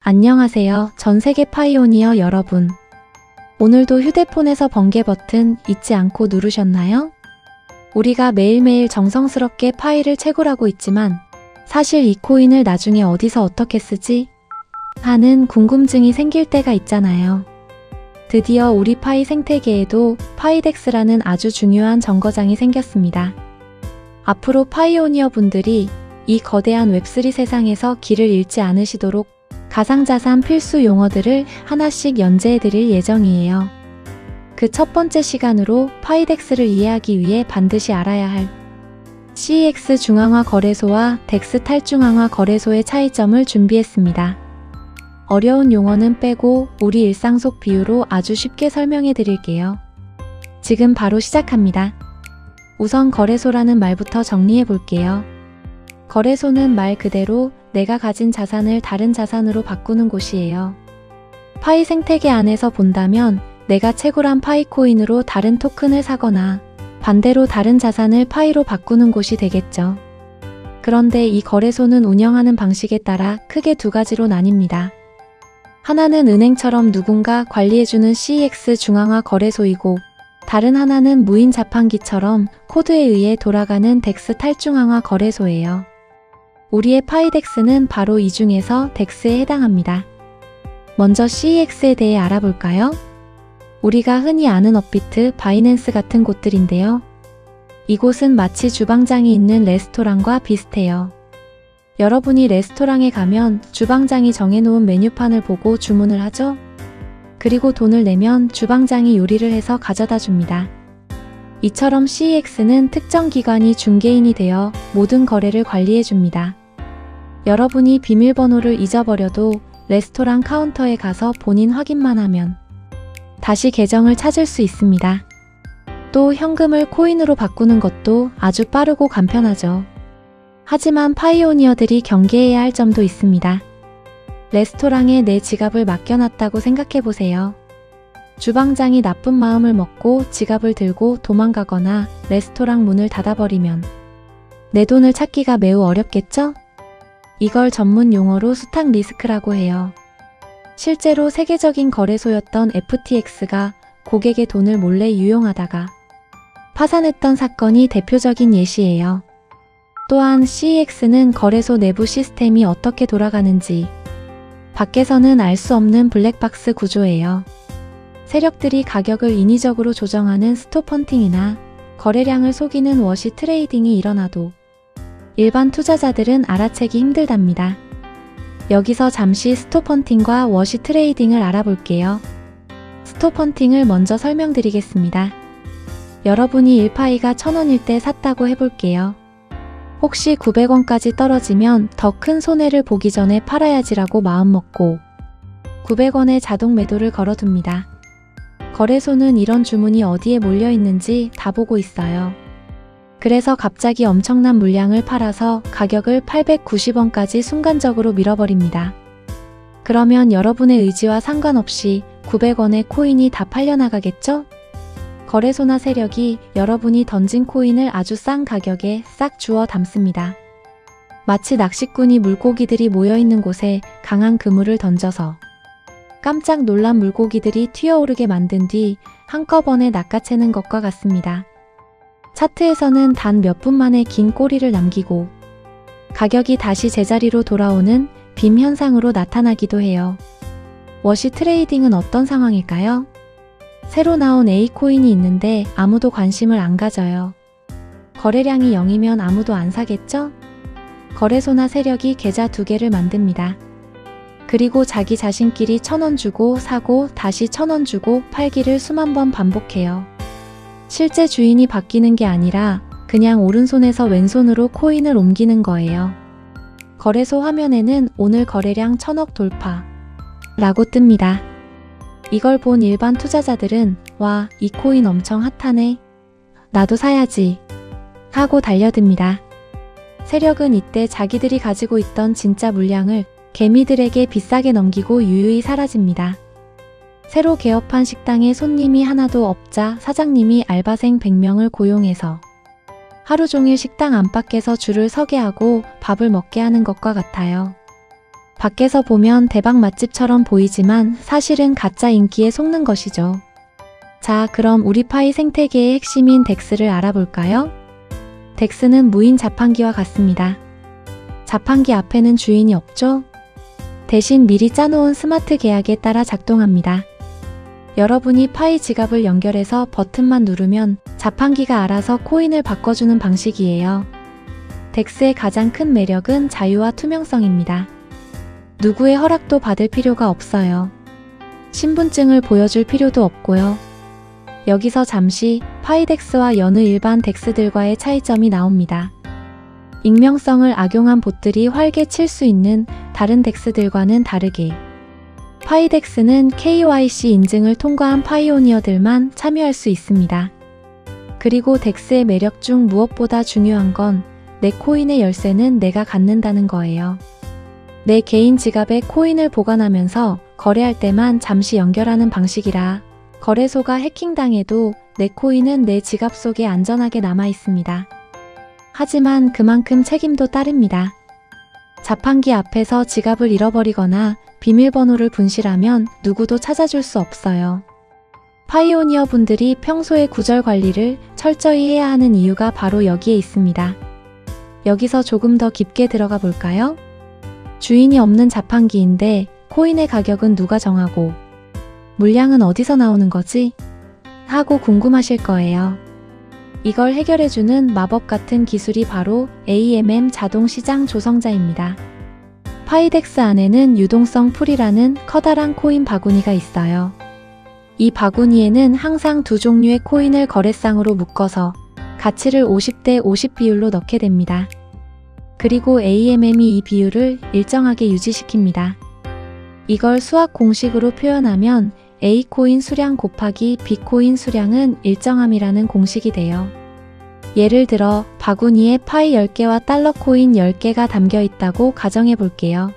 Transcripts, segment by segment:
안녕하세요. 전 세계 파이오니어 여러분. 오늘도 휴대폰에서 번개 버튼 잊지 않고 누르셨나요? 우리가 매일매일 정성스럽게 파이를 채굴하고 있지만 사실 이 코인을 나중에 어디서 어떻게 쓰지? 하는 궁금증이 생길 때가 있잖아요. 드디어 우리 파이 생태계에도 파이덱스라는 아주 중요한 정거장이 생겼습니다. 앞으로 파이오니어 분들이 이 거대한 웹3 세상에서 길을 잃지 않으시도록 가상자산 필수 용어들을 하나씩 연재해드릴 예정이에요. 그 첫 번째 시간으로 파이덱스를 이해하기 위해 반드시 알아야 할 CEX 중앙화 거래소와 덱스 탈중앙화 거래소의 차이점을 준비했습니다. 어려운 용어는 빼고 우리 일상 속 비유로 아주 쉽게 설명해 드릴게요. 지금 바로 시작합니다. 우선 거래소라는 말부터 정리해 볼게요. 거래소는 말 그대로 내가 가진 자산을 다른 자산으로 바꾸는 곳이에요. 파이 생태계 안에서 본다면 내가 채굴한 파이코인으로 다른 토큰을 사거나 반대로 다른 자산을 파이로 바꾸는 곳이 되겠죠. 그런데 이 거래소는 운영하는 방식에 따라 크게 두 가지로 나뉩니다. 하나는 은행처럼 누군가 관리해주는 CEX 중앙화 거래소이고 다른 하나는 무인 자판기처럼 코드에 의해 돌아가는 덱스 탈중앙화 거래소예요. 우리의 파이덱스는 바로 이 중에서 덱스에 해당합니다. 먼저 CEX에 대해 알아볼까요? 우리가 흔히 아는 업비트, 바이낸스 같은 곳들인데요. 이곳은 마치 주방장이 있는 레스토랑과 비슷해요. 여러분이 레스토랑에 가면 주방장이 정해놓은 메뉴판을 보고 주문을 하죠? 그리고 돈을 내면 주방장이 요리를 해서 가져다 줍니다. 이처럼 CEX는 특정 기관이 중개인이 되어 모든 거래를 관리해 줍니다. 여러분이 비밀번호를 잊어버려도 레스토랑 카운터에 가서 본인 확인만 하면 다시 계정을 찾을 수 있습니다. 또 현금을 코인으로 바꾸는 것도 아주 빠르고 간편하죠. 하지만 파이오니어들이 경계해야 할 점도 있습니다. 레스토랑에 내 지갑을 맡겨놨다고 생각해보세요. 주방장이 나쁜 마음을 먹고 지갑을 들고 도망가거나 레스토랑 문을 닫아버리면 내 돈을 찾기가 매우 어렵겠죠? 이걸 전문 용어로 수탁 리스크라고 해요. 실제로 세계적인 거래소였던 FTX가 고객의 돈을 몰래 유용하다가 파산했던 사건이 대표적인 예시예요. 또한 CEX는 거래소 내부 시스템이 어떻게 돌아가는지 밖에서는 알 수 없는 블랙박스 구조예요. 세력들이 가격을 인위적으로 조정하는 스톱헌팅이나 거래량을 속이는 워시 트레이딩이 일어나도 일반 투자자들은 알아채기 힘들답니다. 여기서 잠시 스톱헌팅과 워시 트레이딩을 알아볼게요. 스톱헌팅을 먼저 설명드리겠습니다. 여러분이 1파이가 1000원일 때 샀다고 해볼게요. 혹시 900원까지 떨어지면 더 큰 손해를 보기 전에 팔아야지라고 마음먹고 900원에 자동 매도를 걸어둡니다. 거래소는 이런 주문이 어디에 몰려있는지 다 보고 있어요. 그래서 갑자기 엄청난 물량을 팔아서 가격을 890원까지 순간적으로 밀어버립니다. 그러면 여러분의 의지와 상관없이 900원의 코인이 다 팔려나가겠죠? 거래소나 세력이 여러분이 던진 코인을 아주 싼 가격에 싹 주워 담습니다. 마치 낚시꾼이 물고기들이 모여있는 곳에 강한 그물을 던져서 깜짝 놀란 물고기들이 튀어오르게 만든 뒤 한꺼번에 낚아채는 것과 같습니다. 차트에서는 단 몇 분 만에 긴 꼬리를 남기고 가격이 다시 제자리로 돌아오는 빔 현상으로 나타나기도 해요. 워시 트레이딩은 어떤 상황일까요? 새로 나온 A코인이 있는데 아무도 관심을 안 가져요. 거래량이 0이면 아무도 안 사겠죠? 거래소나 세력이 계좌 2개를 만듭니다. 그리고 자기 자신끼리 1000원 주고 사고 다시 1000원 주고 팔기를 수만 번 반복해요. 실제 주인이 바뀌는 게 아니라 그냥 오른손에서 왼손으로 코인을 옮기는 거예요. 거래소 화면에는 오늘 거래량 1000억 돌파 라고 뜹니다. 이걸 본 일반 투자자들은 와, 이 코인 엄청 핫하네. 나도 사야지 하고 달려듭니다. 세력은 이때 자기들이 가지고 있던 진짜 물량을 개미들에게 비싸게 넘기고 유유히 사라집니다. 새로 개업한 식당에 손님이 하나도 없자 사장님이 알바생 100명을 고용해서 하루 종일 식당 안팎에서 줄을 서게 하고 밥을 먹게 하는 것과 같아요. 밖에서 보면 대박 맛집처럼 보이지만 사실은 가짜 인기에 속는 것이죠. 자, 그럼 우리 파이 생태계의 핵심인 덱스를 알아볼까요? 덱스는 무인 자판기와 같습니다. 자판기 앞에는 주인이 없죠? 대신 미리 짜놓은 스마트 계약에 따라 작동합니다. 여러분이 파이 지갑을 연결해서 버튼만 누르면 자판기가 알아서 코인을 바꿔주는 방식이에요. 덱스의 가장 큰 매력은 자유와 투명성입니다. 누구의 허락도 받을 필요가 없어요. 신분증을 보여줄 필요도 없고요. 여기서 잠시 파이덱스와 여느 일반 덱스들과의 차이점이 나옵니다. 익명성을 악용한 봇들이 활개 칠 수 있는 다른 덱스들과는 다르게 파이덱스는 KYC 인증을 통과한 파이오니어들만 참여할 수 있습니다. 그리고 덱스의 매력 중 무엇보다 중요한 건 내 코인의 열쇠는 내가 갖는다는 거예요. 내 개인 지갑에 코인을 보관하면서 거래할 때만 잠시 연결하는 방식이라 거래소가 해킹당해도 내 코인은 내 지갑 속에 안전하게 남아 있습니다. 하지만 그만큼 책임도 따릅니다. 자판기 앞에서 지갑을 잃어버리거나 비밀번호를 분실하면 누구도 찾아줄 수 없어요. 파이오니어 분들이 평소에 구절 관리를 철저히 해야 하는 이유가 바로 여기에 있습니다. 여기서 조금 더 깊게 들어가 볼까요? 주인이 없는 자판기인데 코인의 가격은 누가 정하고 물량은 어디서 나오는 거지? 하고 궁금하실 거예요. 이걸 해결해주는 마법 같은 기술이 바로 AMM 자동시장 조성자입니다. 파이덱스 안에는 유동성 풀이라는 커다란 코인 바구니가 있어요. 이 바구니에는 항상 두 종류의 코인을 거래상으로 묶어서 가치를 50대 50 비율로 넣게 됩니다. 그리고 AMM이 이 비율을 일정하게 유지시킵니다. 이걸 수학 공식으로 표현하면 A코인 수량 곱하기 B코인 수량은 일정함이라는 공식이 돼요. 예를 들어 바구니에 파이 10개와 달러 코인 10개가 담겨 있다고 가정해 볼게요.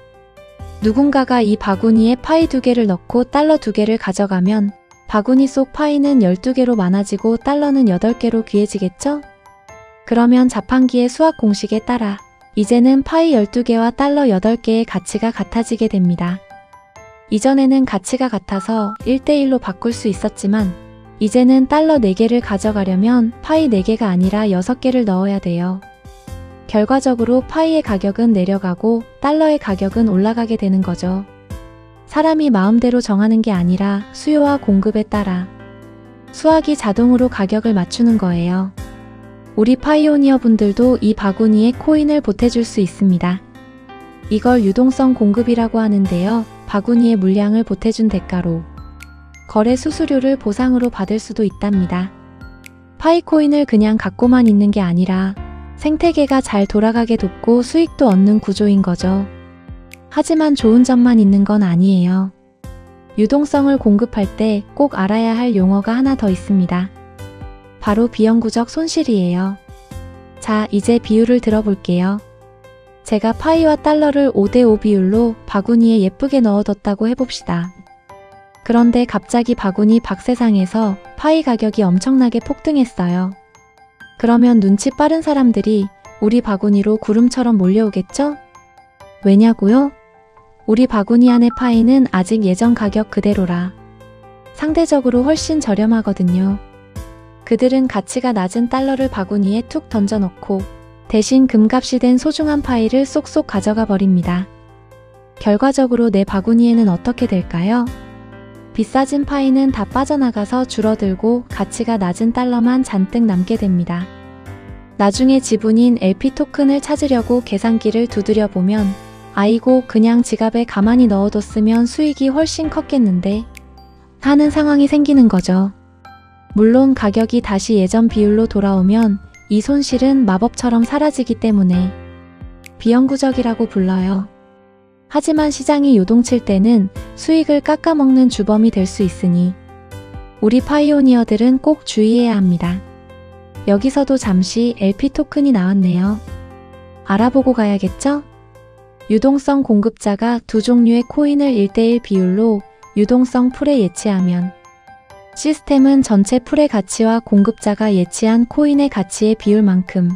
누군가가 이 바구니에 파이 2개를 넣고 달러 2개를 가져가면 바구니 속 파이는 12개로 많아지고 달러는 8개로 귀해지겠죠? 그러면 자판기의 수학 공식에 따라 이제는 파이 12개와 달러 8개의 가치가 같아지게 됩니다. 이전에는 가치가 같아서 1대1로 바꿀 수 있었지만 이제는 달러 4개를 가져가려면 파이 4개가 아니라 6개를 넣어야 돼요. 결과적으로 파이의 가격은 내려가고 달러의 가격은 올라가게 되는 거죠. 사람이 마음대로 정하는 게 아니라 수요와 공급에 따라 수학이 자동으로 가격을 맞추는 거예요. 우리 파이오니어 분들도 이 바구니에 코인을 보태줄 수 있습니다. 이걸 유동성 공급이라고 하는데요. 바구니에 물량을 보태준 대가로 거래 수수료를 보상으로 받을 수도 있답니다. 파이코인을 그냥 갖고만 있는 게 아니라 생태계가 잘 돌아가게 돕고 수익도 얻는 구조인 거죠. 하지만 좋은 점만 있는 건 아니에요. 유동성을 공급할 때 꼭 알아야 할 용어가 하나 더 있습니다. 바로 비영구적 손실이에요. 자, 이제 비율을 들어볼게요. 제가 파이와 달러를 5대5 비율로 바구니에 예쁘게 넣어뒀다고 해봅시다. 그런데 갑자기 바구니 박세상에서 파이 가격이 엄청나게 폭등했어요. 그러면 눈치 빠른 사람들이 우리 바구니로 구름처럼 몰려오겠죠? 왜냐고요? 우리 바구니 안의 파이는 아직 예전 가격 그대로라 상대적으로 훨씬 저렴하거든요. 그들은 가치가 낮은 달러를 바구니에 툭 던져놓고 대신 금값이 된 소중한 파이를 쏙쏙 가져가 버립니다. 결과적으로 내 바구니에는 어떻게 될까요? 비싸진 파이는 다 빠져나가서 줄어들고 가치가 낮은 달러만 잔뜩 남게 됩니다. 나중에 지분인 LP 토큰을 찾으려고 계산기를 두드려 보면 아이고 그냥 지갑에 가만히 넣어뒀으면 수익이 훨씬 컸겠는데 하는 상황이 생기는 거죠. 물론 가격이 다시 예전 비율로 돌아오면 이 손실은 마법처럼 사라지기 때문에 비영구적이라고 불러요. 하지만 시장이 요동칠 때는 수익을 깎아먹는 주범이 될 수 있으니 우리 파이오니어들은 꼭 주의해야 합니다. 여기서도 잠시 LP 토큰이 나왔네요. 알아보고 가야겠죠? 유동성 공급자가 두 종류의 코인을 1대1 비율로 유동성 풀에 예치하면 시스템은 전체 풀의 가치와 공급자가 예치한 코인의 가치의 비율만큼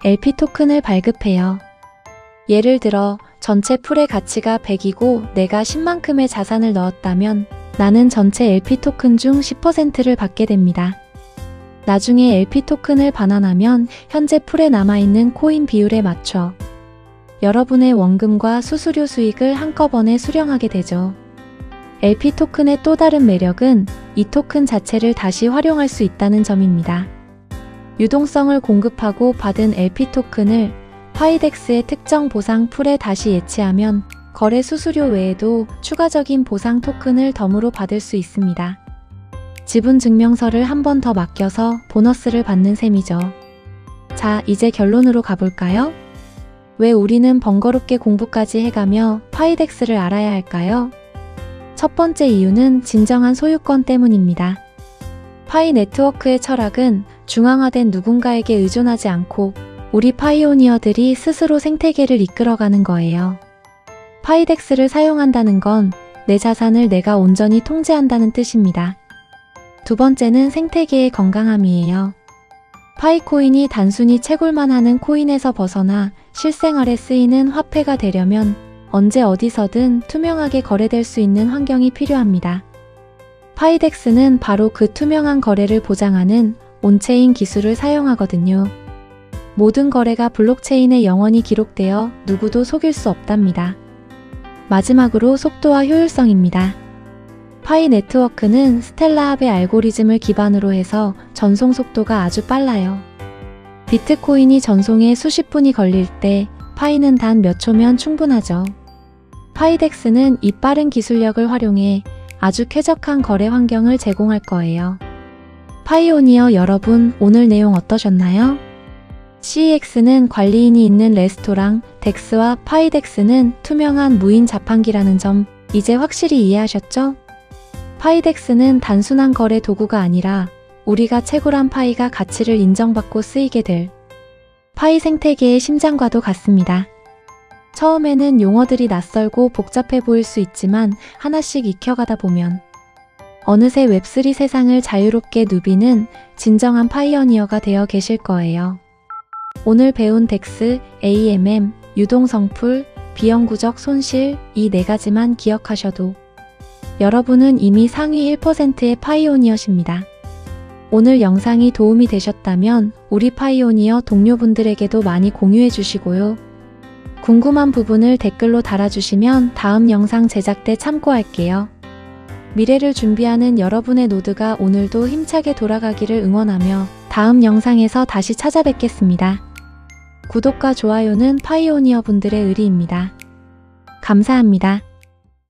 LP 토큰을 발급해요. 예를 들어 전체 풀의 가치가 100이고 내가 10만큼의 자산을 넣었다면 나는 전체 LP 토큰 중 10%를 받게 됩니다. 나중에 LP 토큰을 반환하면 현재 풀에 남아있는 코인 비율에 맞춰 여러분의 원금과 수수료 수익을 한꺼번에 수령하게 되죠. LP 토큰의 또 다른 매력은 이 토큰 자체를 다시 활용할 수 있다는 점입니다. 유동성을 공급하고 받은 LP 토큰을 파이덱스의 특정 보상 풀에 다시 예치하면 거래 수수료 외에도 추가적인 보상 토큰을 덤으로 받을 수 있습니다. 지분 증명서를 한 번 더 맡겨서 보너스를 받는 셈이죠. 자, 이제 결론으로 가볼까요? 왜 우리는 번거롭게 공부까지 해가며 파이덱스를 알아야 할까요? 첫 번째 이유는 진정한 소유권 때문입니다. 파이 네트워크의 철학은 중앙화된 누군가에게 의존하지 않고 우리 파이오니어들이 스스로 생태계를 이끌어가는 거예요. 파이덱스를 사용한다는 건 내 자산을 내가 온전히 통제한다는 뜻입니다. 두 번째는 생태계의 건강함이에요. 파이코인이 단순히 채굴만 하는 코인에서 벗어나 실생활에 쓰이는 화폐가 되려면 언제 어디서든 투명하게 거래될 수 있는 환경이 필요합니다. 파이덱스는 바로 그 투명한 거래를 보장하는 온체인 기술을 사용하거든요. 모든 거래가 블록체인에 영원히 기록되어 누구도 속일 수 없답니다. 마지막으로 속도와 효율성입니다. 파이 네트워크는 스텔라합의 알고리즘을 기반으로 해서 전송 속도가 아주 빨라요. 비트코인이 전송에 수십 분이 걸릴 때 파이는 단 몇 초면 충분하죠. 파이덱스는 이 빠른 기술력을 활용해 아주 쾌적한 거래 환경을 제공할 거예요. 파이오니어 여러분, 오늘 내용 어떠셨나요? CEX는 관리인이 있는 레스토랑, 덱스와 파이덱스는 투명한 무인 자판기라는 점 이제 확실히 이해하셨죠? 파이덱스는 단순한 거래 도구가 아니라 우리가 채굴한 파이가 가치를 인정받고 쓰이게 될 파이 생태계의 심장과도 같습니다. 처음에는 용어들이 낯설고 복잡해 보일 수 있지만 하나씩 익혀가다 보면 어느새 웹3 세상을 자유롭게 누비는 진정한 파이오니어가 되어 계실 거예요. 오늘 배운 덱스, AMM, 유동성풀, 비영구적 손실 이 네 가지만 기억하셔도 여러분은 이미 상위 1%의 파이오니어십니다. 오늘 영상이 도움이 되셨다면 우리 파이오니어 동료분들에게도 많이 공유해 주시고요. 궁금한 부분을 댓글로 달아주시면 다음 영상 제작 때 참고할게요. 미래를 준비하는 여러분의 노드가 오늘도 힘차게 돌아가기를 응원하며 다음 영상에서 다시 찾아뵙겠습니다. 구독과 좋아요는 파이오니어 분들의 의리입니다. 감사합니다.